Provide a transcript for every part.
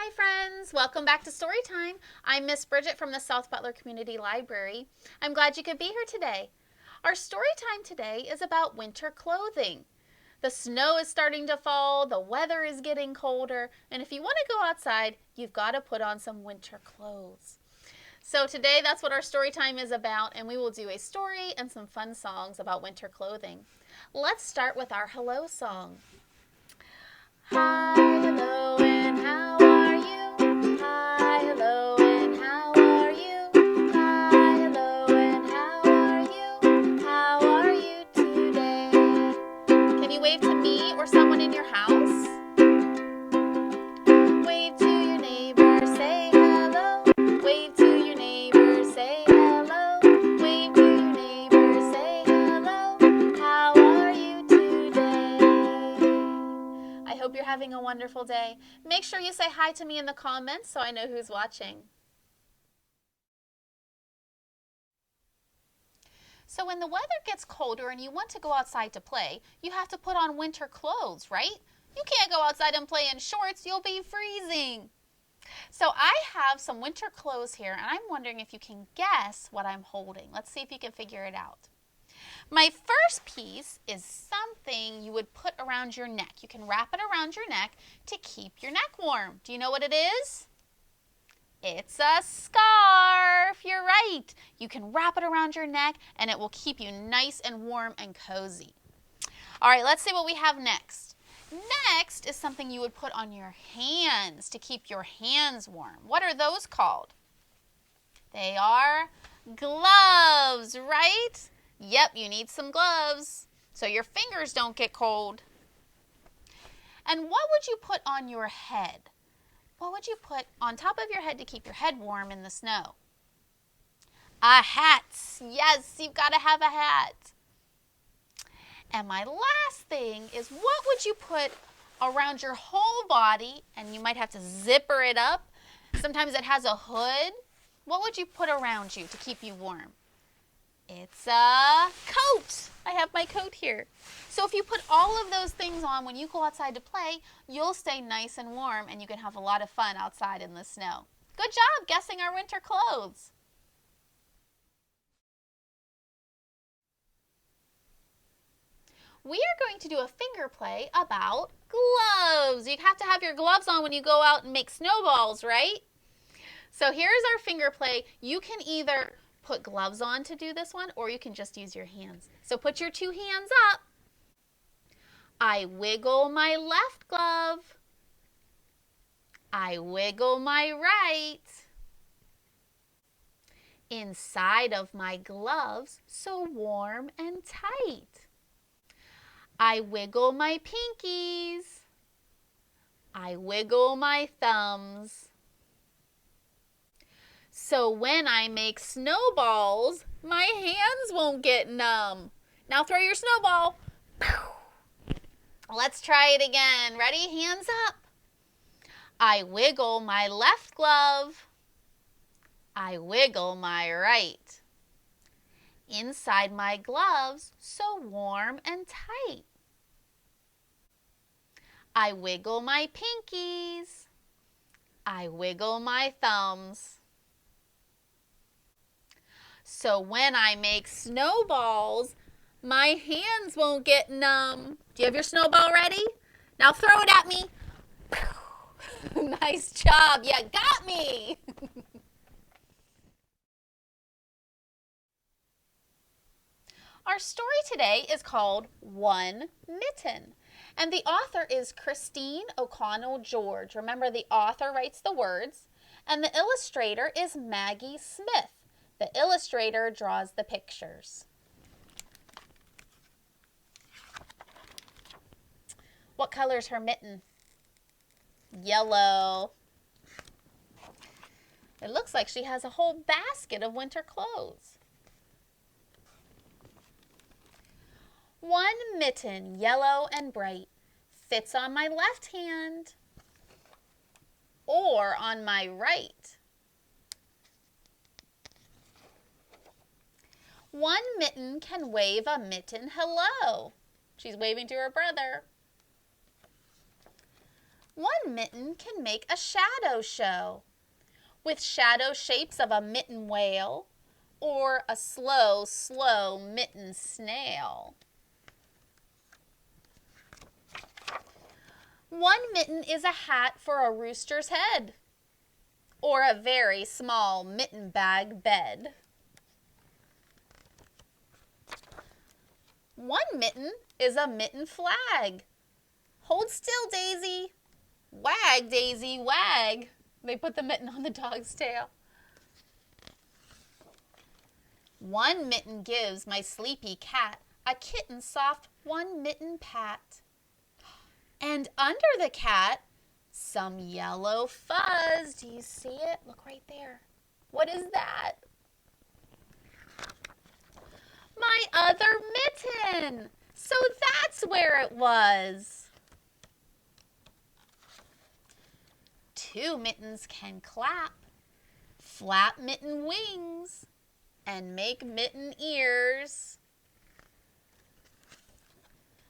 Hi friends, welcome back to Storytime. I'm Miss Bridget from the South Butler Community Library. I'm glad you could be here today. Our story time today is about winter clothing. The snow is starting to fall, the weather is getting colder, and if you want to go outside, you've got to put on some winter clothes. So today that's what our story time is about, and we will do a story and some fun songs about winter clothing. Let's start with our hello song. Hi, hello, and how are you? Hi, hello, and how are you? Hi, hello, and how are you? How are you today? Can you wave to me or someone in your house? Wave to your neighbor, say hello. Wave to your neighbor, say hello. Wave to your neighbor, say hello. How are you today? I hope you're having a wonderful day. Make sure you say hi to me in the comments so I know who's watching. So when the weather gets colder and you want to go outside to play, you have to put on winter clothes, right? You can't go outside and play in shorts. You'll be freezing. So I have some winter clothes here, and I'm wondering if you can guess what I'm holding. Let's see if you can figure it out. My first piece is something you would put around your neck. You can wrap it around your neck to keep your neck warm. Do you know what it is? It's a scarf. You're right. You can wrap it around your neck and it will keep you nice and warm and cozy. All right, let's see what we have next. Next is something you would put on your hands to keep your hands warm. What are those called? They are gloves, right? Yep, you need some gloves so your fingers don't get cold. And what would you put on your head? What would you put on top of your head to keep your head warm in the snow? A hat. Yes, you've got to have a hat. And my last thing is, what would you put around your whole body? And you might have to zipper it up. Sometimes it has a hood. What would you put around you to keep you warm? It's a coat. I have my coat here. So if you put all of those things on when you go outside to play, you'll stay nice and warm and you can have a lot of fun outside in the snow. Good job guessing our winter clothes. We are going to do a finger play about gloves. You have to have your gloves on when you go out and make snowballs, right? So here's our finger play. You can either put gloves on to do this one, or you can just use your hands. So put your two hands up. I wiggle my left glove. I wiggle my right. Inside of my gloves, so warm and tight. I wiggle my pinkies. I wiggle my thumbs. So when I make snowballs, my hands won't get numb. Now throw your snowball. Let's try it again. Ready? Hands up. I wiggle my left glove. I wiggle my right. Inside my gloves, so warm and tight. I wiggle my pinkies. I wiggle my thumbs. So when I make snowballs, my hands won't get numb. Do you have your snowball ready? Now throw it at me. Nice job. You got me. Our story today is called One Mitten, and the author is Christine O'Connell George. Remember, the author writes the words, and the illustrator is Maggie Smith. The illustrator draws the pictures. What color is her mitten? Yellow. It looks like she has a whole basket of winter clothes. One mitten, yellow and bright, fits on my left hand or on my right. One mitten can wave a mitten hello. She's waving to her brother. One mitten can make a shadow show with shadow shapes of a mitten whale or a slow, slow mitten snail. One mitten is a hat for a rooster's head or a very small mitten bag bed. One mitten is a mitten flag. Hold still, Daisy. Wag, Daisy, wag. They put the mitten on the dog's tail. One mitten gives my sleepy cat a kitten soft one mitten pat. And under the cat, some yellow fuzz. Do you see it? Look right there. What is that? My other mitten. So that's where it was. Two mittens can clap, flap mitten wings, and make mitten ears.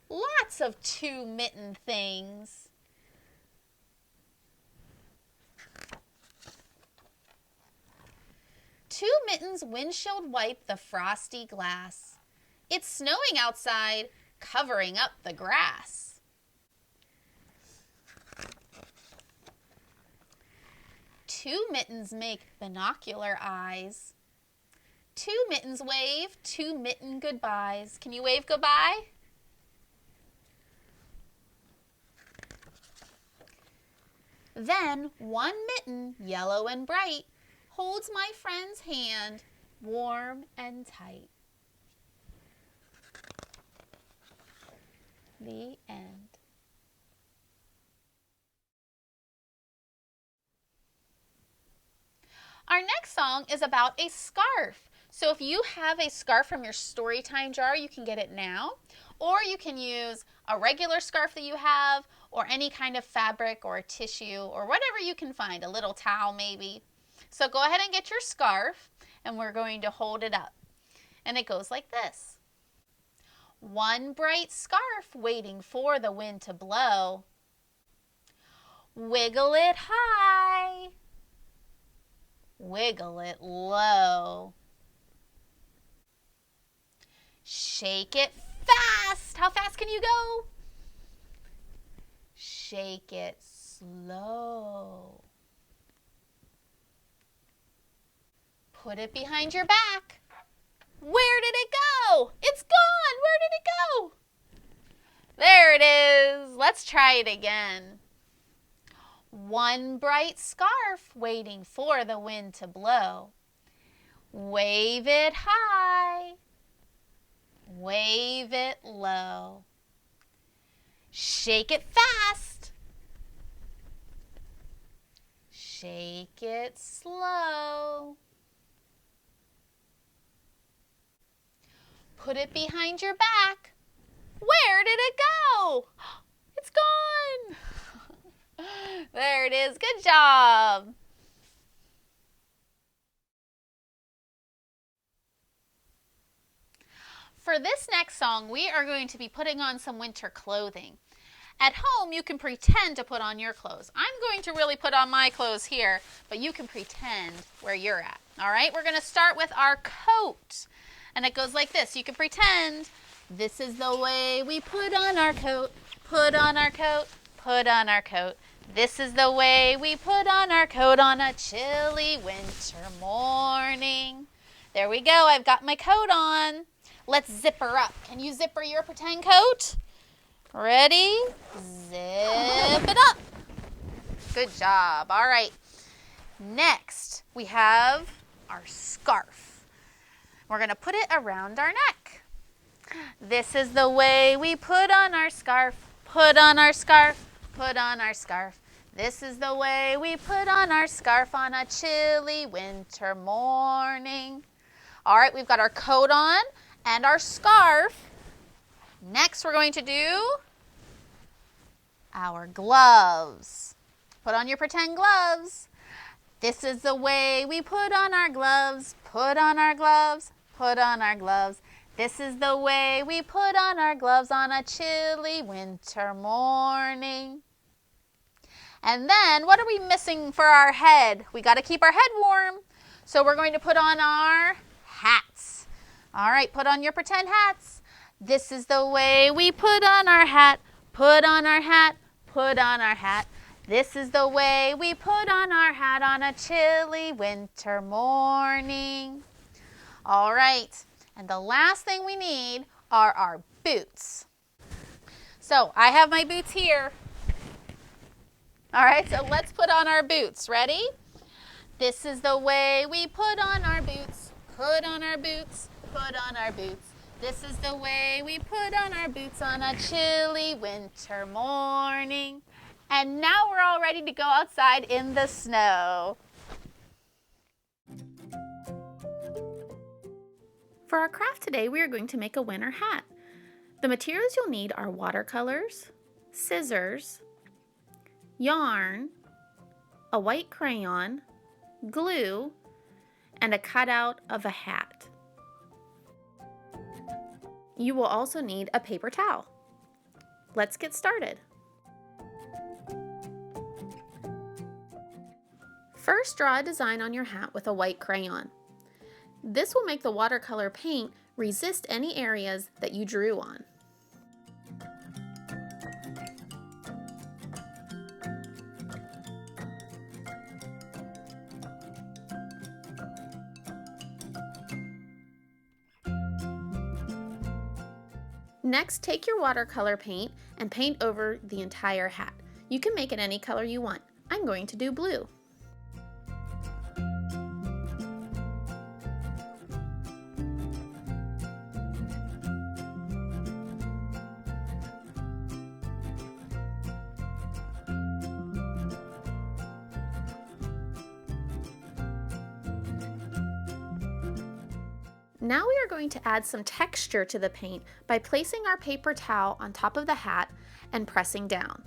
Lots of two mitten things. Two mittens windshield wipe the frosty glass. It's snowing outside, covering up the grass. Two mittens make binocular eyes. Two mittens wave, two mitten goodbyes. Can you wave goodbye? Then one mitten, yellow and bright, holds my friend's hand, warm and tight. The end. Our next song is about a scarf. So if you have a scarf from your Storytime jar, you can get it now. Or you can use a regular scarf that you have, or any kind of fabric or a tissue, or whatever you can find, a little towel maybe. So go ahead and get your scarf, and we're going to hold it up. And it goes like this. One bright scarf waiting for the wind to blow. Wiggle it high. Wiggle it low. Shake it fast. How fast can you go? Shake it slow. Put it behind your back. Where did it go? It's gone. Where did it go? There it is. Let's try it again. One bright scarf waiting for the wind to blow. Wave it high. Wave it low. Shake it fast. Shake it slow. Put it behind your back. Where did it go? It's gone. There it is. Good job. For this next song, we are going to be putting on some winter clothing. At home, you can pretend to put on your clothes. I'm going to really put on my clothes here, but you can pretend where you're at. All right, we're going to start with our coat. And it goes like this. You can pretend this is the way we put on our coat, put on our coat, put on our coat. This is the way we put on our coat on a chilly winter morning. There we go. I've got my coat on. Let's zipper up. Can you zipper your pretend coat? Ready? Zip it up. Good job. All right. Next, we have our scarf. We're going to put it around our neck. This is the way we put on our scarf, put on our scarf, put on our scarf. This is the way we put on our scarf on a chilly winter morning. All right, we've got our coat on and our scarf. Next, we're going to do our gloves. Put on your pretend gloves. This is the way we put on our gloves, put on our gloves, put on our gloves. This is the way we put on our gloves on a chilly winter morning. And then what are we missing for our head? We got to keep our head warm. So we're going to put on our hats. All right, put on your pretend hats. This is the way we put on our hat, put on our hat, put on our hat. This is the way we put on our hat on a chilly winter morning. All right, and the last thing we need are our boots. So I have my boots here. All right, so let's put on our boots. Ready? This is the way we put on our boots, put on our boots, put on our boots. This is the way we put on our boots on a chilly winter morning. And now we're all ready to go outside in the snow. For our craft today, we are going to make a winter hat. The materials you'll need are watercolors, scissors, yarn, a white crayon, glue, and a cutout of a hat. You will also need a paper towel. Let's get started. First, draw a design on your hat with a white crayon. This will make the watercolor paint resist any areas that you drew on. Next, take your watercolor paint and paint over the entire hat. You can make it any color you want. I'm going to do blue. Now we are going to add some texture to the paint by placing our paper towel on top of the hat and pressing down.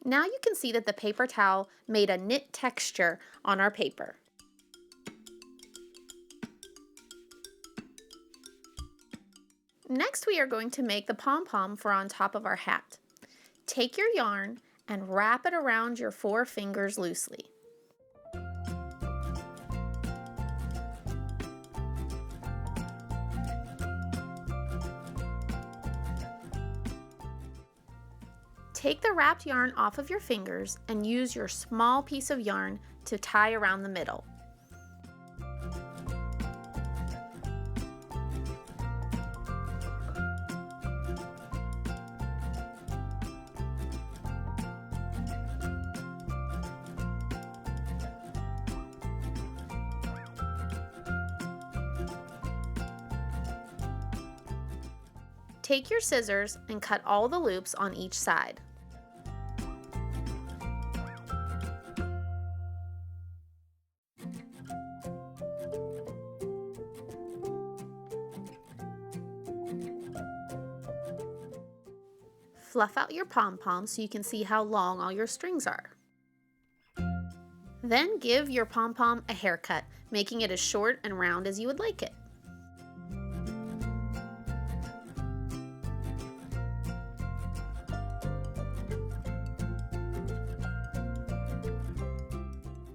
Now you can see that the paper towel made a knit texture on our paper. Next, we are going to make the pom-pom for on top of our hat. Take your yarn and wrap it around your 4 fingers loosely. Take the wrapped yarn off of your fingers and use your small piece of yarn to tie around the middle. Take your scissors and cut all the loops on each side. Fluff out your pom-pom so you can see how long all your strings are. Then give your pom-pom a haircut, making it as short and round as you would like it.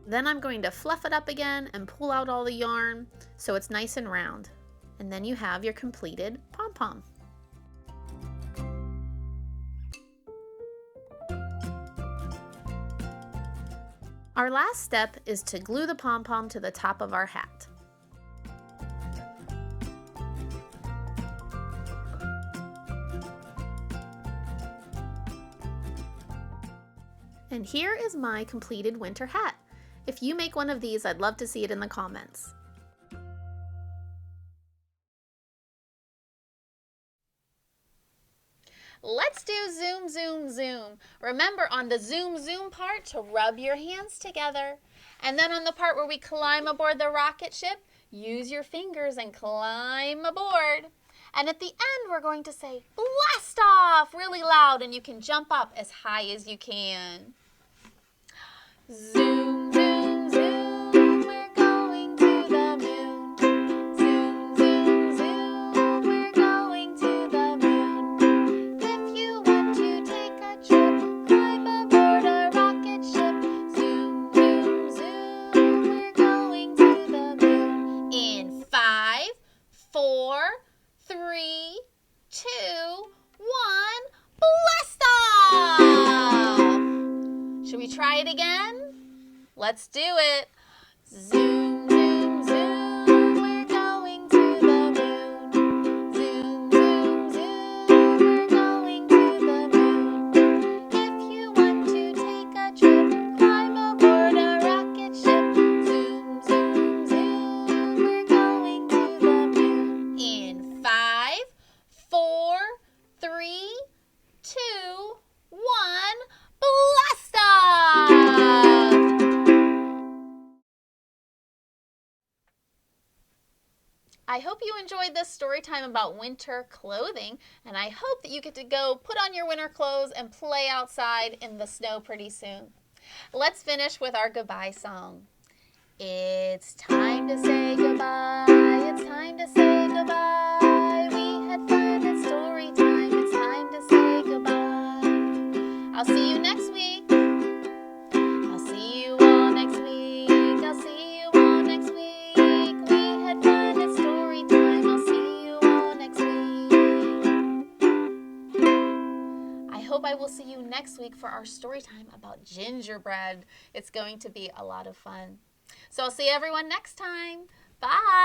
Then I'm going to fluff it up again and pull out all the yarn so it's nice and round. And then you have your completed pom-pom. Our last step is to glue the pom-pom to the top of our hat. And here is my completed winter hat. If you make one of these, I'd love to see it in the comments. Let's do zoom, zoom, zoom. Remember on the zoom, zoom part to rub your hands together. And then on the part where we climb aboard the rocket ship, use your fingers and climb aboard. And at the end, we're going to say, blast off, really loud, and you can jump up as high as you can. Zoom, zoom, zoom, we're going to the moon. Zoom, zoom, zoom, we're going to the moon. If you want to take a trip, climb aboard a rocket ship. Zoom, zoom, zoom, we're going to the moon. In 5, 4, 3, 2, 1, blast off! Should we try it again? Let's do it. Zoom, zoom, zoom, we're going to the moon. Zoom, zoom, zoom, we're going to the moon. If you want to take a trip, climb aboard a rocket ship. Zoom, zoom, zoom, we're going to the moon. In 5, 4, 3, 2, 1, blast off! I hope you enjoyed this story time about winter clothing, and I hope that you get to go put on your winter clothes and play outside in the snow pretty soon. Let's finish with our goodbye song. It's time to say goodbye, it's time to say goodbye. We had fun at story time, it's time to say goodbye. I'll see you next week. I'll see you all next week. I'll see you all next week. We had fun at story time. I'll see you all next week. I hope I will see you next week for our story time about gingerbread. It's going to be a lot of fun. So I'll see everyone next time. Bye.